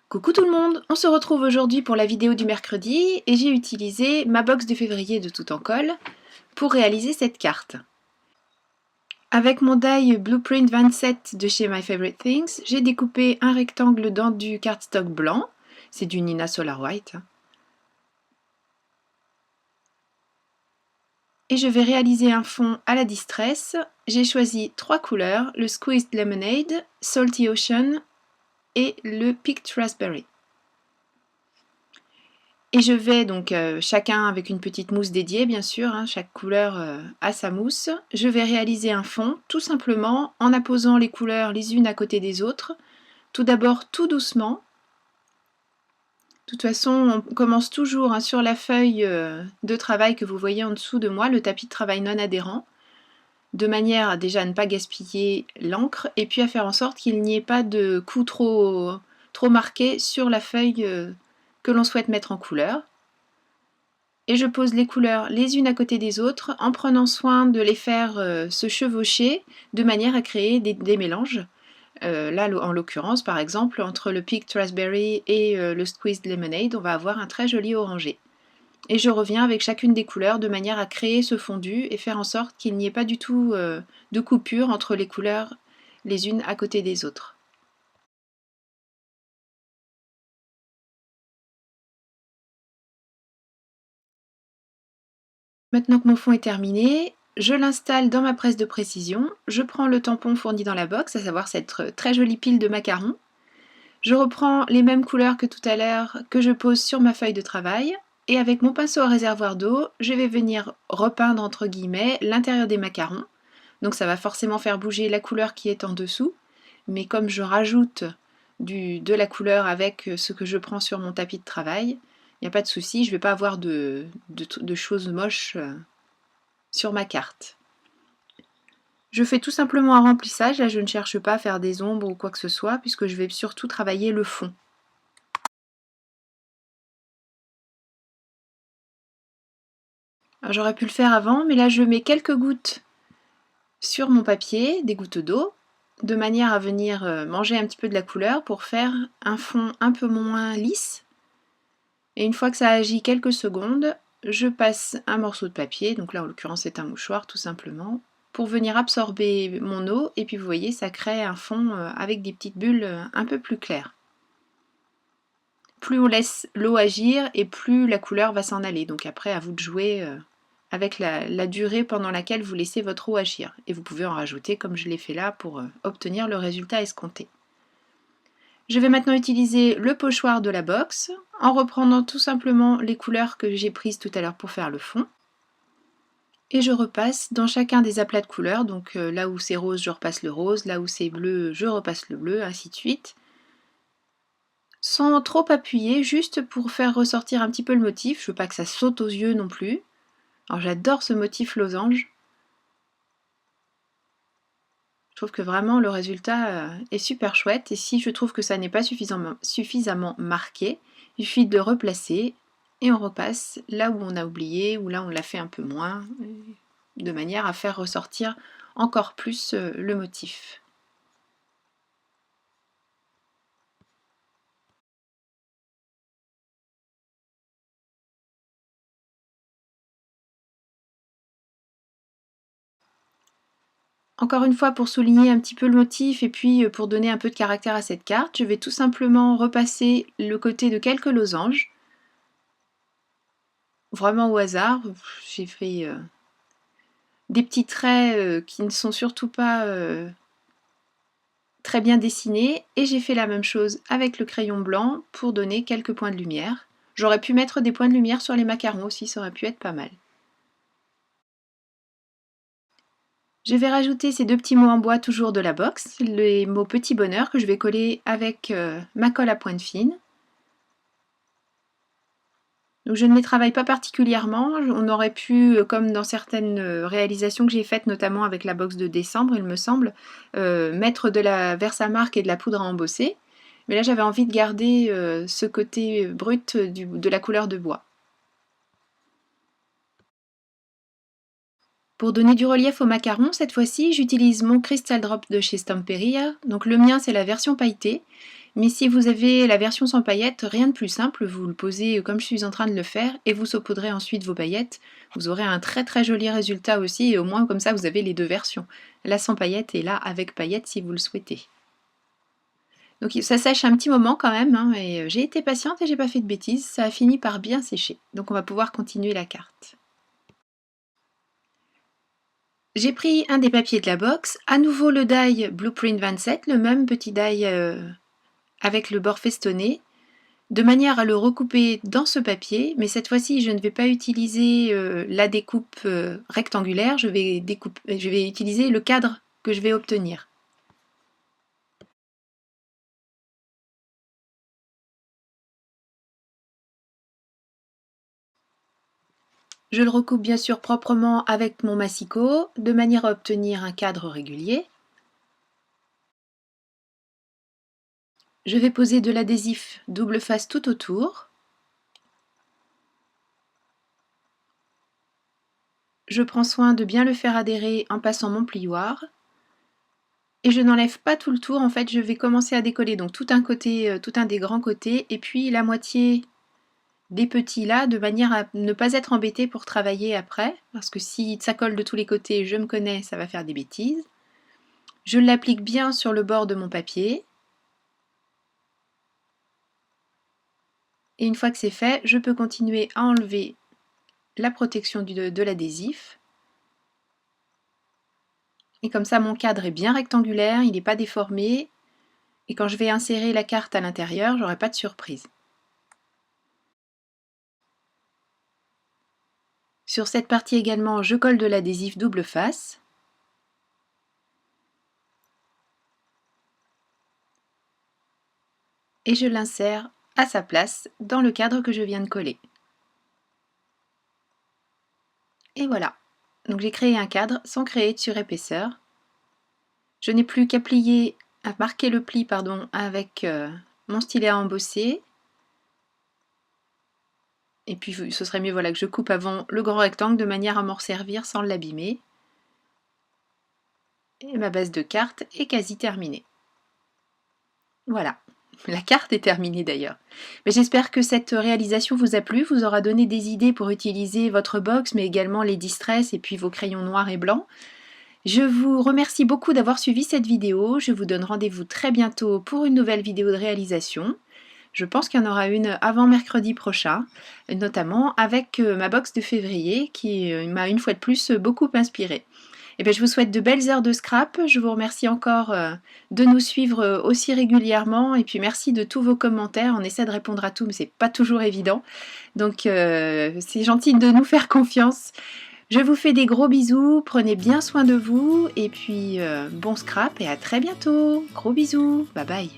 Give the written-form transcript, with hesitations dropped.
Coucou tout le monde, on se retrouve aujourd'hui pour la vidéo du mercredi et j'ai utilisé ma box de février de Tout en Colle pour réaliser cette carte. Avec mon die Blueprint 27 de chez My Favorite Things, j'ai découpé un rectangle dans du cardstock blanc, c'est du Nina Solar White. Et je vais réaliser un fond à la distress. J'ai choisi 3 couleurs, le Squeezed Lemonade, Salty Ocean et le Picked Raspberry. Et je vais donc, chacun avec une petite mousse dédiée bien sûr, hein, chaque couleur a sa mousse. Je vais réaliser un fond tout simplement en apposant les couleurs les unes à côté des autres. Tout d'abord tout doucement. De toute façon on commence toujours hein, sur la feuille de travail que vous voyez en dessous de moi, le tapis de travail non adhérent, de manière à déjà ne pas gaspiller l'encre et puis à faire en sorte qu'il n'y ait pas de coup trop marqué sur la feuille que l'on souhaite mettre en couleur. Et je pose les couleurs les unes à côté des autres en prenant soin de les faire se chevaucher de manière à créer des mélanges. Là, en l'occurrence, par exemple, entre le Picked Raspberry et le Squeezed Lemonade, on va avoir un très joli orangé. Et je reviens avec chacune des couleurs de manière à créer ce fondu et faire en sorte qu'il n'y ait pas du tout de coupure entre les couleurs les unes à côté des autres. Maintenant que mon fond est terminé, je l'installe dans ma presse de précision, je prends le tampon fourni dans la box, à savoir cette très jolie pile de macarons. Je reprends les mêmes couleurs que tout à l'heure que je pose sur ma feuille de travail et avec mon pinceau à réservoir d'eau, je vais venir repeindre entre guillemets l'intérieur des macarons. Donc ça va forcément faire bouger la couleur qui est en dessous, mais comme je rajoute de la couleur avec ce que je prends sur mon tapis de travail, il n'y a pas de souci, je ne vais pas avoir de choses moches sur ma carte. Je fais tout simplement un remplissage, là je ne cherche pas à faire des ombres ou quoi que ce soit, puisque je vais surtout travailler le fond. J'aurais pu le faire avant, mais là je mets quelques gouttes sur mon papier, des gouttes d'eau, de manière à venir manger un petit peu de la couleur pour faire un fond un peu moins lisse. Et une fois que ça agit quelques secondes, je passe un morceau de papier, donc là en l'occurrence c'est un mouchoir tout simplement, pour venir absorber mon eau, et puis vous voyez ça crée un fond avec des petites bulles un peu plus claires. Plus on laisse l'eau agir et plus la couleur va s'en aller, donc après à vous de jouer avec la durée pendant laquelle vous laissez votre eau agir, et vous pouvez en rajouter comme je l'ai fait là pour obtenir le résultat escompté. Je vais maintenant utiliser le pochoir de la box en reprenant tout simplement les couleurs que j'ai prises tout à l'heure pour faire le fond. Et je repasse dans chacun des aplats de couleurs, donc là où c'est rose, je repasse le rose, là où c'est bleu, je repasse le bleu, ainsi de suite. Sans trop appuyer, juste pour faire ressortir un petit peu le motif, je veux pas que ça saute aux yeux non plus. Alors j'adore ce motif losange. Je trouve que vraiment le résultat est super chouette, et si je trouve que ça n'est pas suffisamment marqué, il suffit de replacer et on repasse là où on a oublié ou là où on l'a fait un peu moins, de manière à faire ressortir encore plus le motif. Encore une fois, pour souligner un petit peu le motif et puis pour donner un peu de caractère à cette carte, je vais tout simplement repasser le côté de quelques losanges. Vraiment au hasard, j'ai fait des petits traits qui ne sont surtout pas très bien dessinés, et j'ai fait la même chose avec le crayon blanc pour donner quelques points de lumière. J'aurais pu mettre des points de lumière sur les macarons aussi, ça aurait pu être pas mal. Je vais rajouter ces deux petits mots en bois toujours de la box, les mots petit bonheur que je vais coller avec ma colle à pointe fine. Donc je ne les travaille pas particulièrement, on aurait pu, comme dans certaines réalisations que j'ai faites, notamment avec la box de décembre il me semble, mettre de la Versamark et de la poudre à embosser. Mais là j'avais envie de garder ce côté brut de la couleur de bois. Pour donner du relief au macaron, cette fois-ci, j'utilise mon Crystal Drop de chez Stamperia. Donc le mien, c'est la version pailletée. Mais si vous avez la version sans paillettes, rien de plus simple, vous le posez comme je suis en train de le faire et vous saupoudrez ensuite vos paillettes. Vous aurez un très très joli résultat aussi et au moins comme ça vous avez les deux versions. La sans paillettes et la avec paillettes si vous le souhaitez. Donc ça sèche un petit moment quand même, hein, et j'ai été patiente et j'ai pas fait de bêtises, ça a fini par bien sécher. Donc on va pouvoir continuer la carte. J'ai pris un des papiers de la box, à nouveau le die Blueprint 27, le même petit die avec le bord festonné, de manière à le recouper dans ce papier, mais cette fois-ci je ne vais pas utiliser la découpe rectangulaire, je vais utiliser le cadre que je vais obtenir. Je le recoupe bien sûr proprement avec mon massicot, de manière à obtenir un cadre régulier. Je vais poser de l'adhésif double face tout autour. Je prends soin de bien le faire adhérer en passant mon plioir. Et je n'enlève pas tout le tour, en fait je vais commencer à décoller donc tout un côté, tout un des grands côtés et puis la moitié des petits là, de manière à ne pas être embêtée pour travailler après, parce que si ça colle de tous les côtés, je me connais, ça va faire des bêtises. Je l'applique bien sur le bord de mon papier. Et une fois que c'est fait, je peux continuer à enlever la protection de l'adhésif. Et comme ça, mon cadre est bien rectangulaire, il n'est pas déformé. Et quand je vais insérer la carte à l'intérieur, j'aurai pas de surprise. Sur cette partie également, je colle de l'adhésif double face. Et je l'insère à sa place dans le cadre que je viens de coller. Et voilà. Donc j'ai créé un cadre sans créer de surépaisseur. Je n'ai plus qu'à marquer le pli avec mon stylet à embosser. Et puis ce serait mieux que je coupe avant le grand rectangle de manière à m'en servir sans l'abîmer. Et ma base de carte est quasi terminée. Voilà, la carte est terminée d'ailleurs. Mais j'espère que cette réalisation vous a plu, vous aura donné des idées pour utiliser votre box, mais également les distress et puis vos crayons noirs et blancs. Je vous remercie beaucoup d'avoir suivi cette vidéo. Je vous donne rendez-vous très bientôt pour une nouvelle vidéo de réalisation. Je pense qu'il y en aura une avant mercredi prochain, notamment avec ma box de février qui m'a une fois de plus beaucoup inspirée. Et bien, je vous souhaite de belles heures de scrap. Je vous remercie encore de nous suivre aussi régulièrement. Et puis merci de tous vos commentaires. On essaie de répondre à tout, mais c'est pas toujours évident. Donc c'est gentil de nous faire confiance. Je vous fais des gros bisous. Prenez bien soin de vous. Et puis bon scrap et à très bientôt. Gros bisous. Bye bye.